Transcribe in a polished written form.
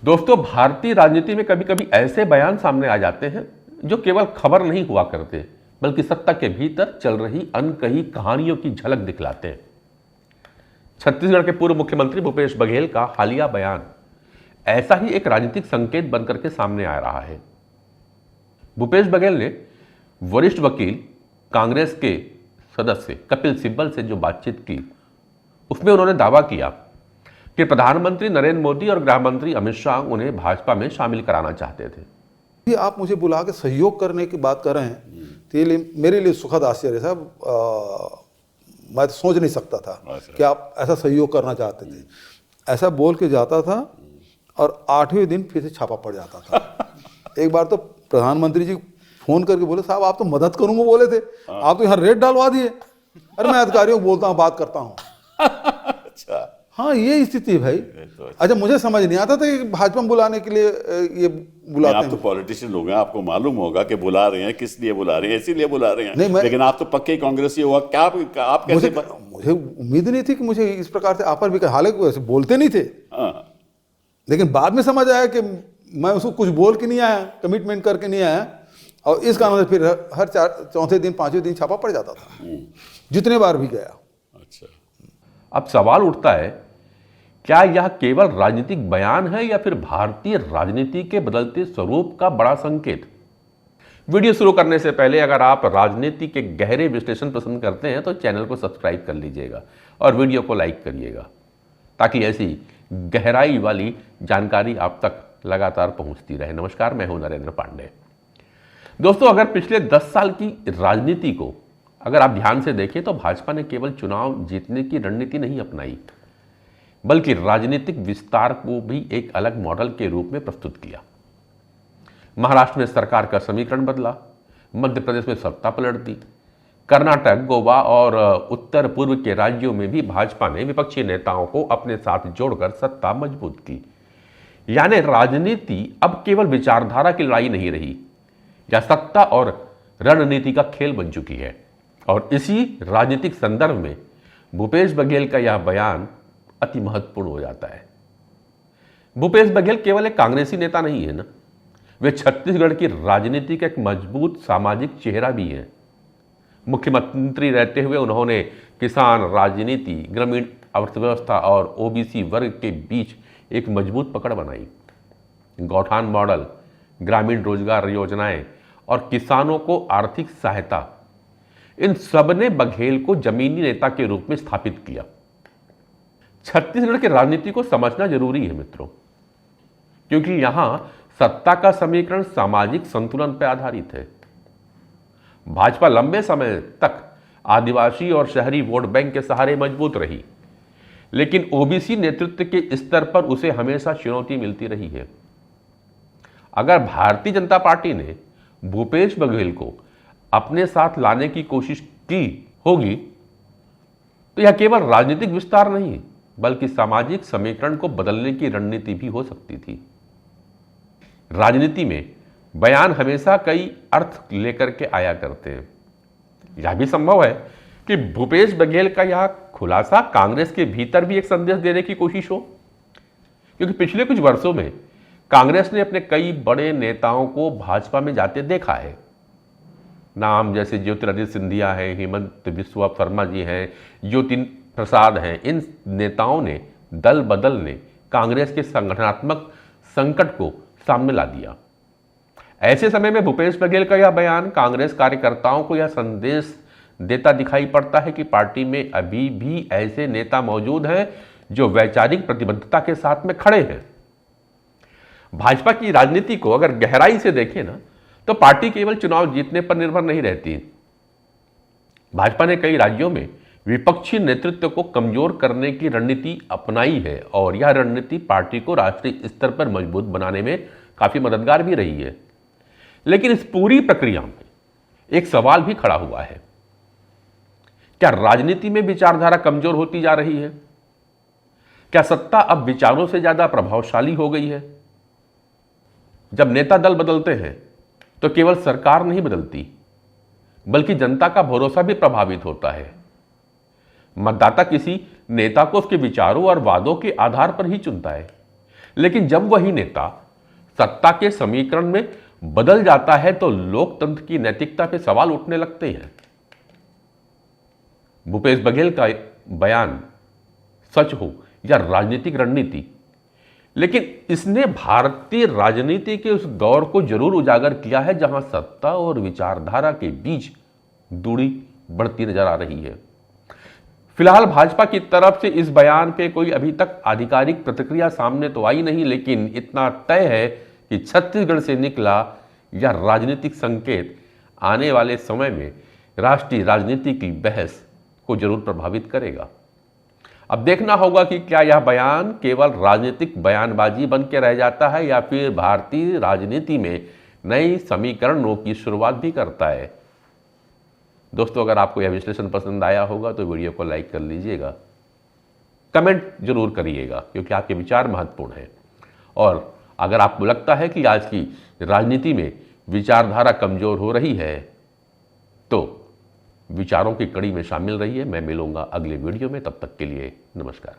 दोस्तों, भारतीय राजनीति में कभी कभी ऐसे बयान सामने आ जाते हैं जो केवल खबर नहीं हुआ करते, बल्कि सत्ता के भीतर चल रही अनकही कहानियों की झलक दिखलाते हैं। छत्तीसगढ़ के पूर्व मुख्यमंत्री भूपेश बघेल का हालिया बयान ऐसा ही एक राजनीतिक संकेत बनकर के सामने आ रहा है। भूपेश बघेल ने वरिष्ठ वकील कांग्रेस के सदस्य कपिल सिब्बल से जो बातचीत की, उसमें उन्होंने दावा किया कि प्रधानमंत्री नरेंद्र मोदी और गृह मंत्री अमित शाह उन्हें भाजपा में शामिल कराना चाहते थे। आप मुझे बुला के सहयोग करने की बात कर रहे हैं तो ये मेरे लिए सुखद आश्चर्य साहब। मैं तो सोच नहीं सकता था कि आप ऐसा सहयोग करना चाहते थे। ऐसा बोल के जाता था और 8वें दिन फिर से छापा पड़ जाता था। एक बार तो प्रधानमंत्री जी फोन करके बोले, साहब आप तो मदद करूंगा बोले थे, आप तो यहाँ रेड डालवा दिए। अरे मैं अधिकारियों को बोलता हूँ, बात करता हूँ। अच्छा, हाँ ये स्थिति है भाई। अच्छा, मुझे समझ नहीं आता था कि भाजपा में बुलाने के लिए ये बुलाते हैं। आप तो पॉलिटिशियन लोग हैं, आपको मालूम होगा कि बुला रहे हैं, किस लिए बुला रहे हैं, इसीलिए बुला रहे हैं। नहीं, लेकिन आप तो पक्के कांग्रेसी हुआ, क्या आप कैसे? मुझे उम्मीद नहीं थी कि मुझे इस प्रकार से आपर भी, हालांकि वैसे बोलते नहीं थे। लेकिन बाद में समझ आया कि मैं उसको कुछ बोल के नहीं आया, कमिटमेंट करके नहीं आया, और इस कारण से फिर हर चौथे दिन 5वें दिन छापा पड़ जाता था, जितने बार भी गया। अच्छा, अब सवाल उठता है, क्या यह केवल राजनीतिक बयान है या फिर भारतीय राजनीति के बदलते स्वरूप का बड़ा संकेत? वीडियो शुरू करने से पहले अगर आप राजनीति के गहरे विश्लेषण पसंद करते हैं तो चैनल को सब्सक्राइब कर लीजिएगा और वीडियो को लाइक करिएगा, ताकि ऐसी गहराई वाली जानकारी आप तक लगातार पहुंचती रहे। नमस्कार, मैं हूं नरेंद्र पांडे। दोस्तों, अगर पिछले 10 साल की राजनीति को अगर आप ध्यान से देखें तो भाजपा ने केवल चुनाव जीतने की रणनीति नहीं अपनाई, बल्कि राजनीतिक विस्तार को भी एक अलग मॉडल के रूप में प्रस्तुत किया। महाराष्ट्र में सरकार का समीकरण बदला, मध्य प्रदेश में सत्ता पलट दी, कर्नाटक, गोवा और उत्तर पूर्व के राज्यों में भी भाजपा ने विपक्षी नेताओं को अपने साथ जोड़कर सत्ता मजबूत की। यानी राजनीति अब केवल विचारधारा की लड़ाई नहीं रही, यह सत्ता और रणनीति का खेल बन चुकी है। और इसी राजनीतिक संदर्भ में भूपेश बघेल का यह बयान अति महत्वपूर्ण हो जाता है। भूपेश बघेल केवल एक कांग्रेसी नेता नहीं है ना, वे छत्तीसगढ़ की राजनीति का एक मजबूत सामाजिक चेहरा भी है। मुख्यमंत्री रहते हुए उन्होंने किसान राजनीति, ग्रामीण अर्थव्यवस्था और ओबीसी वर्ग के बीच एक मजबूत पकड़ बनाई। गौठान मॉडल, ग्रामीण रोजगार योजनाएं और किसानों को आर्थिक सहायता, इन सब ने बघेल को जमीनी नेता के रूप में स्थापित किया। छत्तीसगढ़ की राजनीति को समझना जरूरी है मित्रों, क्योंकि यहां सत्ता का समीकरण सामाजिक संतुलन पर आधारित है। भाजपा लंबे समय तक आदिवासी और शहरी वोट बैंक के सहारे मजबूत रही, लेकिन ओबीसी नेतृत्व के स्तर पर उसे हमेशा चुनौती मिलती रही है। अगर भारतीय जनता पार्टी ने भूपेश बघेल को अपने साथ लाने की कोशिश की होगी तो यह केवल राजनीतिक विस्तार नहीं, बल्कि सामाजिक समीकरण को बदलने की रणनीति भी हो सकती थी। राजनीति में बयान हमेशा कई अर्थ लेकर के आया करते हैं। यह भी संभव है कि भूपेश बघेल का यह खुलासा कांग्रेस के भीतर भी एक संदेश देने की कोशिश हो, क्योंकि पिछले कुछ वर्षों में कांग्रेस ने अपने कई बड़े नेताओं को भाजपा में जाते देखा है। नाम जैसे ज्योतिरादित्य सिंधिया हैं, हेमंत बिस्वा शर्मा जी हैं, ज्योति प्रसाद हैं। इन नेताओं ने दल बदल ने कांग्रेस के संगठनात्मक संकट को सामने ला दिया। ऐसे समय में भूपेश बघेल का यह बयान कांग्रेस कार्यकर्ताओं को यह संदेश देता दिखाई पड़ता है कि पार्टी में अभी भी ऐसे नेता मौजूद हैं जो वैचारिक प्रतिबद्धता के साथ में खड़े हैं। भाजपा की राजनीति को अगर गहराई से देखें ना, तो पार्टी केवल चुनाव जीतने पर निर्भर नहीं रहती। भाजपा ने कई राज्यों में विपक्षी नेतृत्व को कमजोर करने की रणनीति अपनाई है, और यह रणनीति पार्टी को राष्ट्रीय स्तर पर मजबूत बनाने में काफी मददगार भी रही है। लेकिन इस पूरी प्रक्रिया में एक सवाल भी खड़ा हुआ है, क्या राजनीति में विचारधारा कमजोर होती जा रही है? क्या सत्ता अब विचारों से ज्यादा प्रभावशाली हो गई है? जब नेता दल बदलते हैं तो केवल सरकार नहीं बदलती, बल्कि जनता का भरोसा भी प्रभावित होता है। मतदाता किसी नेता को उसके विचारों और वादों के आधार पर ही चुनता है, लेकिन जब वही नेता सत्ता के समीकरण में बदल जाता है तो लोकतंत्र की नैतिकता पे सवाल उठने लगते हैं। भूपेश बघेल का बयान सच हो या राजनीतिक रणनीति, लेकिन इसने भारतीय राजनीति के उस दौर को जरूर उजागर किया है जहां सत्ता और विचारधारा के बीच दूरी बढ़ती नजर आ रही है। फिलहाल भाजपा की तरफ से इस बयान पे कोई अभी तक आधिकारिक प्रतिक्रिया सामने तो आई नहीं, लेकिन इतना तय है कि छत्तीसगढ़ से निकला यह राजनीतिक संकेत आने वाले समय में राष्ट्रीय राजनीति की बहस को जरूर प्रभावित करेगा। अब देखना होगा कि क्या यह बयान केवल राजनीतिक बयानबाजी बन के रह जाता है या फिर भारतीय राजनीति में नई समीकरणों की शुरुआत भी करता है। दोस्तों, अगर आपको यह विश्लेषण पसंद आया होगा तो वीडियो को लाइक कर लीजिएगा, कमेंट जरूर करिएगा क्योंकि आपके विचार महत्वपूर्ण हैं। और अगर आपको लगता है कि आज की राजनीति में विचारधारा कमजोर हो रही है तो विचारों की कड़ी में शामिल रहिए। मैं मिलूंगा अगले वीडियो में, तब तक के लिए नमस्कार।